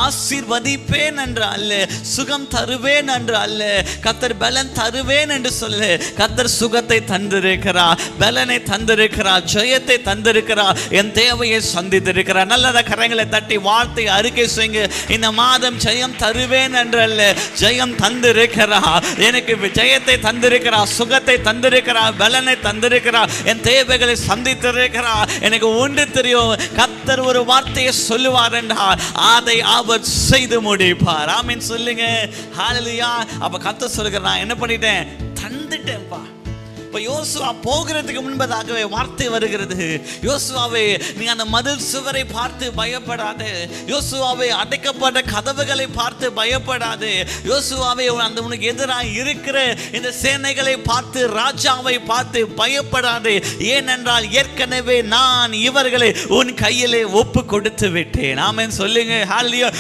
ஆசீர்வதிப்பேன் என்று அல்ல, சுகம் தருவேன் என்று அல்ல, கர்த்தர் பலன் தருவேன் என்று சொல்லு. கர்த்தர் சுகத்தை தந்திருக்கிறார், பலனை தந்திருக்கிறார், ஜெயத்தை தந்திருக்கிறார், என் தேவையை சந்தித்திருக்கிறார். நல்லத கரங்களை தட்டி வார்த்தை அறிக்கை செய்யுங்க. இந்த மாதம் ஜெயம் தருவேன் என்று அல்ல, ஜெயம் தந்திருக்கிறார். எனக்கு ஜெயத்தை தந்திருக்கிறார், சுகத்தை தந்திருக்கிறார், பலனை தந்திருக்கிறார், என் தேவைகளை சந்தித்திருக்கிறார். எனக்கு ஒன்று தெரியும், கர்த்தர் ஒரு வார்த்தையை சொல்லுவார் என்றால் அதை அவர் செய்து முடிப்பார். ஆமென் சொல்லுங்க. ஹல்லேலூயா. அப்ப கர்த்தர் சொல்லுகிறார், நான் என்ன பண்ணிட்டேன்? தந்துட்டேன்ப்பா. இப்போ யோசுவா போகிறதுக்கு முன்பதாகவே வார்த்தை வருகிறது. யோசுவாவே, நீ அந்த மதில் சுவரை பார்த்து பயப்படாது. யோசுவாவே, அடைக்கப்பட்ட கதவுகளை பார்த்து பயப்படாது. யோசுவாவே, அந்த உனக்கு எதிராக இருக்கிற இந்த சேனைகளை பார்த்து, ராஜாவை பார்த்து பயப்படாது. ஏனென்றால் ஏற்கனவே நான் இவர்களை உன் கையிலே ஒப்பு கொடுத்து விட்டேன். ஆமென் சொல்லுங்க. ஹல்லேலூயா.